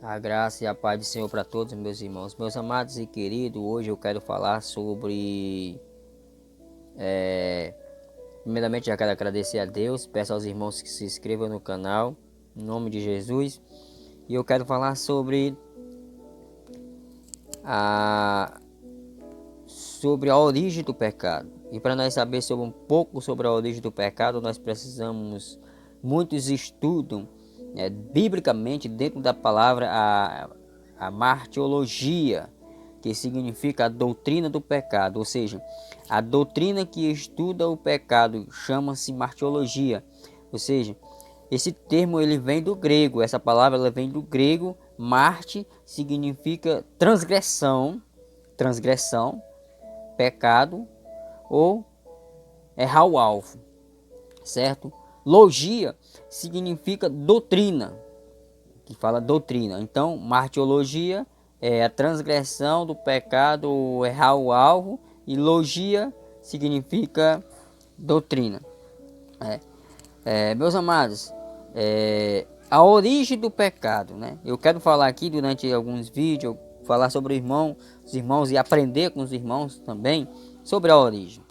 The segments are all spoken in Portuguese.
A graça e a paz do Senhor para todos, meus irmãos. Meus amados e queridos, hoje eu quero falar sobre. Primeiramente, já quero agradecer a Deus, peço aos irmãos que se inscrevam no canal, em nome de Jesus. E eu quero falar a, sobre a origem do pecado. E para nós saber sobre um pouco sobre a origem do pecado, nós precisamos, muitos estudam biblicamente dentro da palavra a martiologia, que significa a doutrina do pecado, ou seja, a doutrina que estuda o pecado chama-se martiologia, ou seja, esse termo ele vem do grego, essa palavra ela vem do grego, marte significa transgressão, pecado ou errar o alvo, certo? Logia significa doutrina, que fala doutrina. Então, martiologia é a transgressão do pecado ou errar o alvo, e logia significa doutrina. Meus amados, a origem do pecado, né? Eu quero falar aqui durante alguns vídeos, falar sobre os irmãos e aprender com os irmãos também sobre a origem.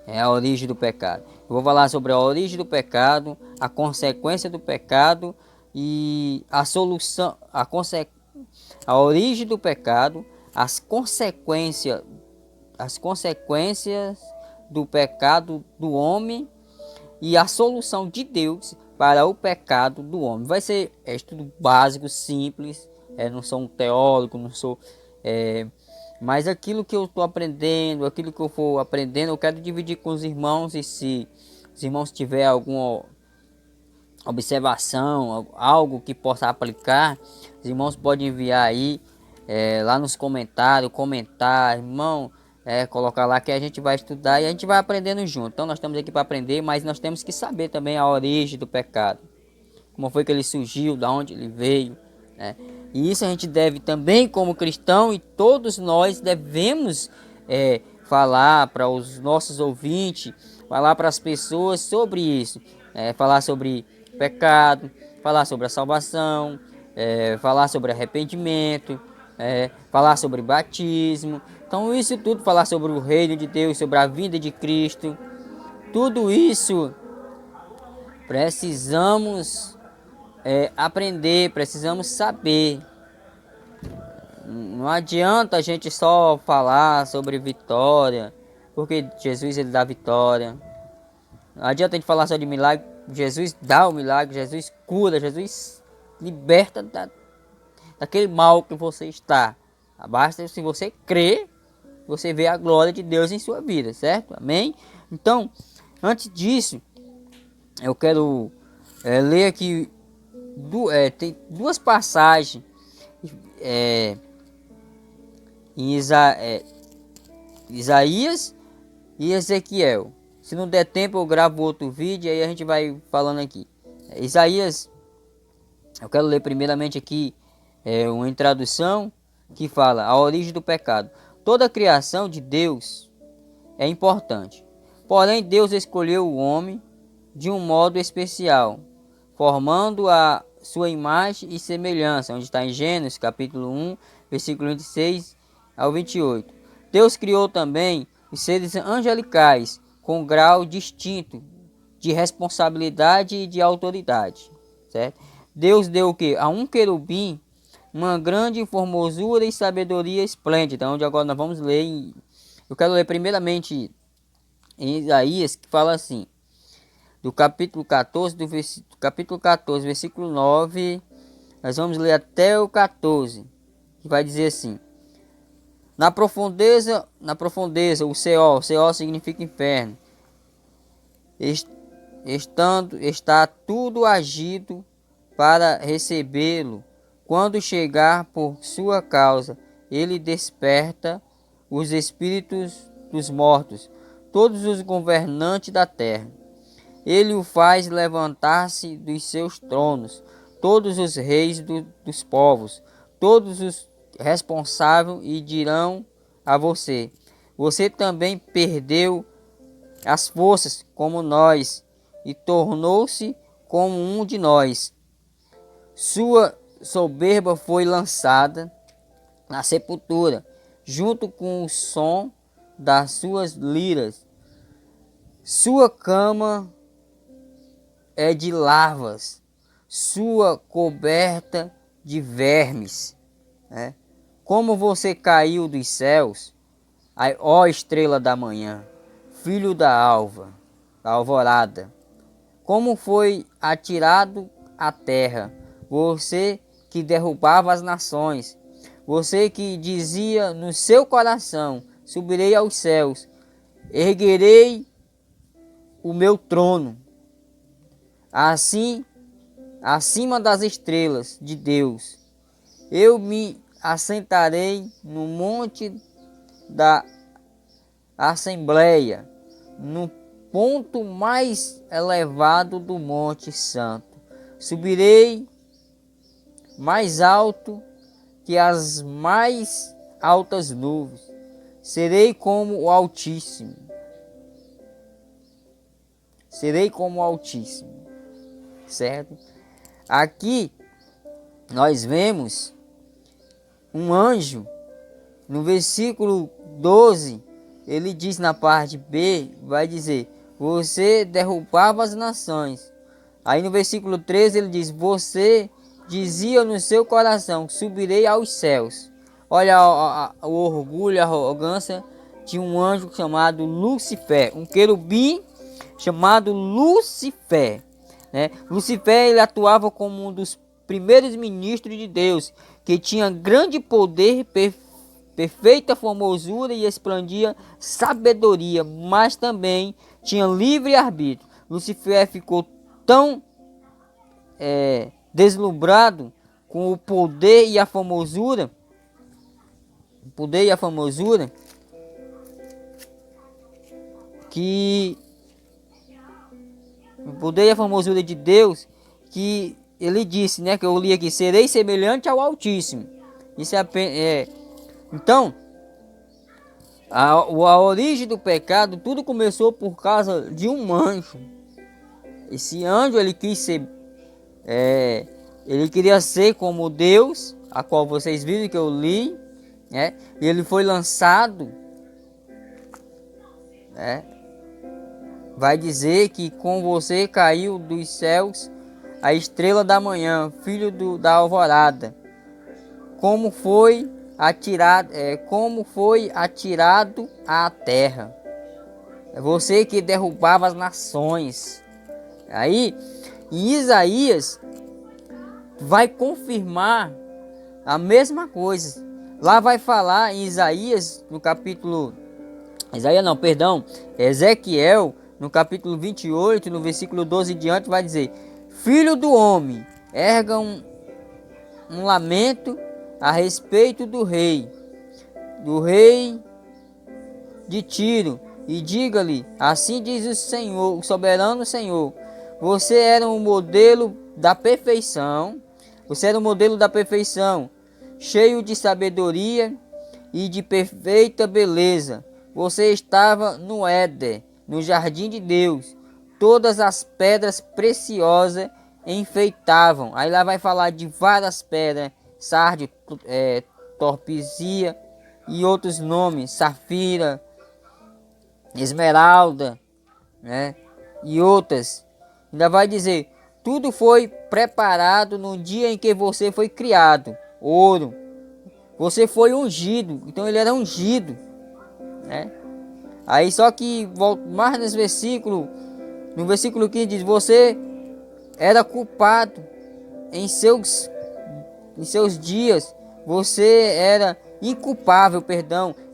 A origem do pecado. Eu vou falar sobre a origem do pecado, a consequência do pecado e a solução, a origem do pecado, as consequências do pecado do homem e a solução de Deus para o pecado do homem. Vai ser estudo básico, simples. Não sou um teólogo, não sou. Mas aquilo que eu estou aprendendo, aquilo que eu for aprendendo, eu quero dividir com os irmãos. E se os irmãos tiverem alguma observação, algo que possa aplicar, os irmãos podem enviar aí lá nos comentários, comentar, irmão. Colocar lá que a gente vai estudar e a gente vai aprendendo junto. Então nós estamos aqui para aprender, mas nós temos que saber também a origem do pecado. Como foi que ele surgiu, da onde ele veio, né? E isso a gente deve também como cristão, e todos nós devemos falar para os nossos ouvintes, falar para as pessoas sobre isso, falar sobre pecado, falar sobre a salvação, falar sobre arrependimento, falar sobre batismo. Então isso tudo, falar sobre o reino de Deus, sobre a vinda de Cristo, tudo isso precisamos aprender, precisamos saber. Não adianta a gente só falar sobre vitória, porque Jesus ele dá vitória. Não adianta a gente falar só de milagre, Jesus dá o milagre, Jesus cura, Jesus liberta daquele mal que você está. Basta se você crer, você vê a glória de Deus em sua vida, certo? Amém? Então, antes disso, eu quero ler aqui tem duas passagens em Isaías e Ezequiel. Se não der tempo, eu gravo outro vídeo e aí a gente vai falando aqui. Isaías, eu quero ler primeiramente aqui uma introdução que fala a origem do pecado. Toda a criação de Deus é importante, porém Deus escolheu o homem de um modo especial, formando a sua imagem e semelhança, onde está em Gênesis capítulo 1, versículo 26 ao 28. Deus criou também os seres angelicais com grau distinto de responsabilidade e de autoridade, certo? Deus deu o que? A um querubim uma grande formosura e sabedoria esplêndida, onde agora nós vamos ler. Eu quero ler primeiramente em Isaías, que fala assim, do capítulo 14, versículo 9, nós vamos ler até o 14, que vai dizer assim: na profundeza, o Seol significa inferno, está tudo agido para recebê-lo. Quando chegar por sua causa, ele desperta os espíritos dos mortos, todos os governantes da terra. Ele o faz levantar-se dos seus tronos, todos os reis dos povos, todos os responsáveis, e dirão a você: você também perdeu as forças como nós, e tornou-se como um de nós. soberba foi lançada na sepultura, junto com o som das suas liras. Sua cama é de larvas, sua coberta de vermes, né? Como você caiu dos céus, ó estrela da manhã, filho da alvorada. Como foi atirado à terra, você que derrubava as nações, você que dizia no seu coração: subirei aos céus, erguerei o meu trono, assim, acima das estrelas de Deus. Eu me assentarei no monte da Assembleia, no ponto mais elevado do Monte Santo. Subirei mais alto que as mais altas nuvens. Serei como o Altíssimo. Serei como o Altíssimo. Certo? Aqui nós vemos um anjo. No versículo 12, ele diz na parte B, vai dizer: você derrubava as nações. Aí no versículo 13 ele diz: você dizia no seu coração: subirei aos céus. Olha o orgulho, a arrogância de um anjo chamado Lucifer, um querubim chamado Lucifer, né? Lucifer, ele atuava como um dos primeiros ministros de Deus, que tinha grande poder, perfeita formosura e expandia sabedoria, mas também tinha livre arbítrio. Lucifer ficou tão deslumbrado com o poder e a formosura, que o poder e a formosura de Deus, que ele disse, né, que eu li aqui: serei semelhante ao Altíssimo. Isso então, a origem do pecado, tudo começou por causa de um anjo. Esse anjo, ele quis ser, ele queria ser como Deus, a qual vocês viram que eu li, né? E ele foi lançado, né? Vai dizer que com você caiu dos céus a estrela da manhã, filho da alvorada. Como foi atirado à terra. É você que derrubava as nações. Aí, em Isaías, vai confirmar a mesma coisa. Lá vai falar em Isaías, no capítulo... Ezequiel, no capítulo 28, no versículo 12 em diante, vai dizer: filho do homem, erga um lamento a respeito do rei de Tiro, e diga-lhe: assim diz o Senhor, o soberano Senhor, você era um modelo da perfeição, cheio de sabedoria e de perfeita beleza. Você estava no Éden, no jardim de Deus. Todas as pedras preciosas enfeitavam. Aí lá vai falar de várias pedras: sárdio, torpizia e outros nomes, safira, esmeralda, né? E outras. Ainda vai dizer: tudo foi preparado no dia em que você foi criado. Ouro. Você foi ungido. Então ele era ungido, né? Aí só que mais no versículo 15 diz: você era culpado em seus dias, você era inculpável,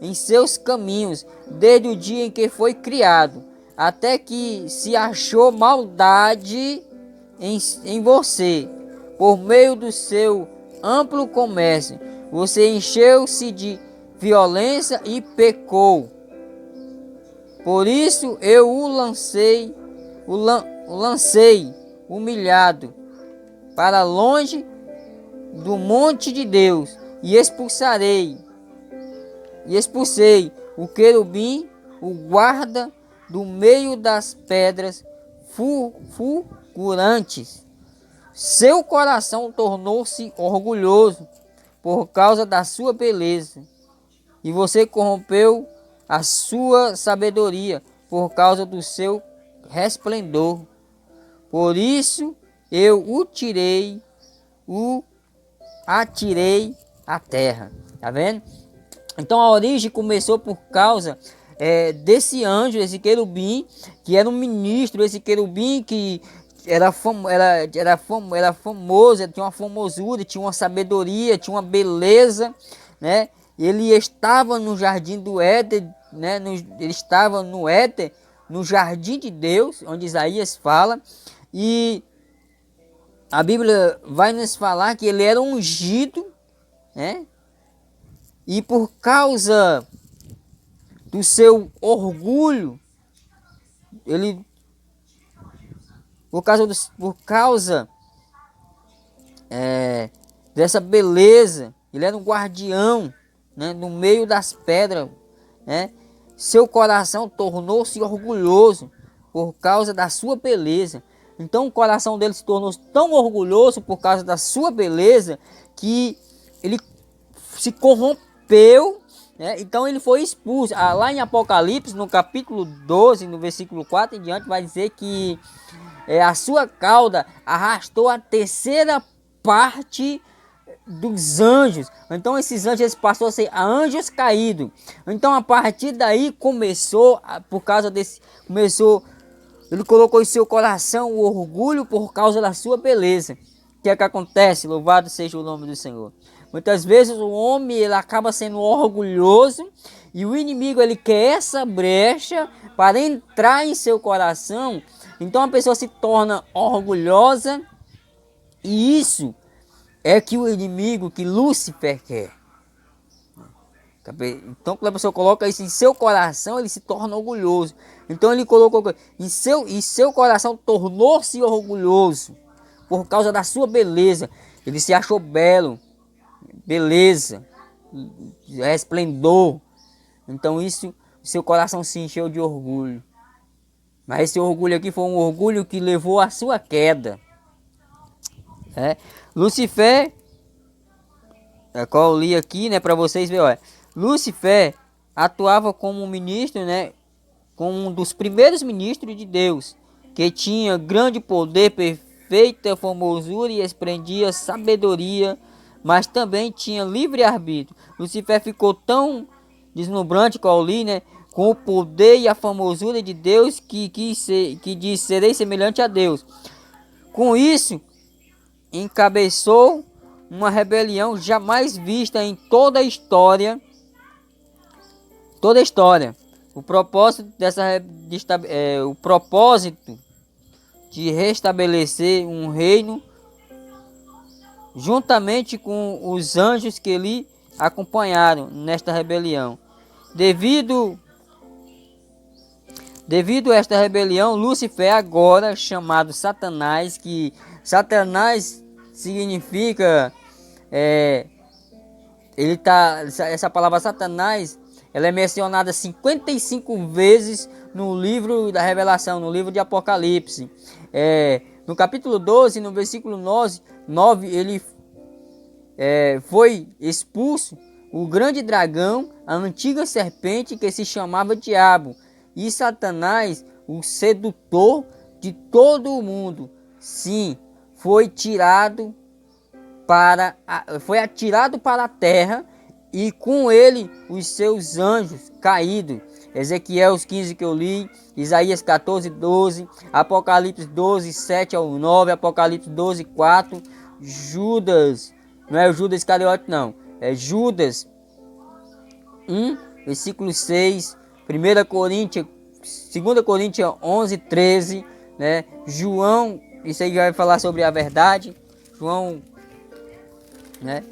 em seus caminhos, desde o dia em que foi criado, até que se achou maldade em você, por meio do seu amplo comércio. Você encheu-se de violência e pecou. Por isso eu o lancei humilhado para longe do monte de Deus, e expulsei o querubim, o guarda, do meio das pedras fulgurantes. seu coração tornou-se orgulhoso por causa da sua beleza, e você corrompeu a sua sabedoria por causa do seu resplendor. Por isso eu o atirei à terra. Tá vendo? Então a origem começou por causa desse anjo, esse querubim, que era um ministro, esse querubim que era famoso, tinha uma formosura, tinha uma sabedoria, tinha uma beleza, né? Ele estava no jardim do Éden, né? Ele estava no Éden, no jardim de Deus, onde Isaías fala, e a Bíblia vai nos falar que ele era ungido, né? E por causa do seu orgulho, ele por causa dessa beleza, ele era um guardião, né, no meio das pedras, né? Seu coração tornou-se orgulhoso por causa da sua beleza. Então o coração dele se tornou tão orgulhoso por causa da sua beleza que ele se corrompeu, né? Então ele foi expulso. Lá em Apocalipse, no capítulo 12, no versículo 4 em diante, vai dizer que a sua cauda arrastou a terceira parte dos anjos. Então esses anjos eles passaram a ser anjos caídos. Então a partir daí começou, por causa desse, ele colocou em seu coração o orgulho por causa da sua beleza. O que é que acontece? Louvado seja o nome do Senhor. Muitas vezes o homem ele acaba sendo orgulhoso e o inimigo ele quer essa brecha para entrar em seu coração. Então a pessoa se torna orgulhosa e isso é que o inimigo, que Lúcifer quer. Então quando a pessoa coloca isso em seu coração, ele se torna orgulhoso. Então ele colocou em seu coração, tornou-se orgulhoso por causa da sua beleza. Ele se achou belo, beleza, resplendor. Então isso, seu coração se encheu de orgulho. Mas esse orgulho aqui foi um orgulho que levou à sua queda. Lúcifer, qual eu li aqui, né, para vocês verem, olha. Lúcifer atuava como um ministro, né, como um dos primeiros ministros de Deus, que tinha grande poder, perfeita formosura e expreendia sabedoria, mas também tinha livre arbítrio. Lúcifer ficou tão deslumbrante, qual eu li, né, com o poder e a formosura de Deus, que disse: serei semelhante a Deus. Com isso, encabeçou uma rebelião jamais vista em toda a história. O propósito de restabelecer um reino juntamente com os anjos que lhe acompanharam nesta rebelião. Devido a esta rebelião, Lúcifer, agora chamado Satanás, que Satanás significa essa palavra Satanás, ela é mencionada 55 vezes no livro da Revelação, no livro de Apocalipse. No capítulo 12, no versículo 9, ele foi expulso o grande dragão, a antiga serpente que se chamava Diabo, e Satanás, o sedutor de todo o mundo. Sim, foi atirado para a terra, e com ele os seus anjos caídos. Ezequiel 15 que eu li, Isaías 14, 12, Apocalipse 12, 7 ao 9, Apocalipse 12, 4, Judas, não é o Judas Iscariote não, é Judas 1, versículo 6, 2 Coríntios 11, 13, né? João, isso aí vai falar sobre a verdade, João, né?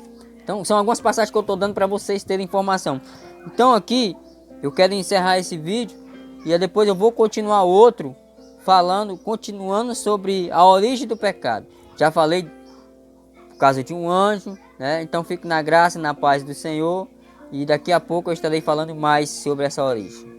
Então são algumas passagens que eu estou dando para vocês terem informação. Então aqui eu quero encerrar esse vídeo e depois eu vou continuar outro continuando sobre a origem do pecado. Já falei por causa de um anjo, né? Então fique na graça e na paz do Senhor, e daqui a pouco eu estarei falando mais sobre essa origem.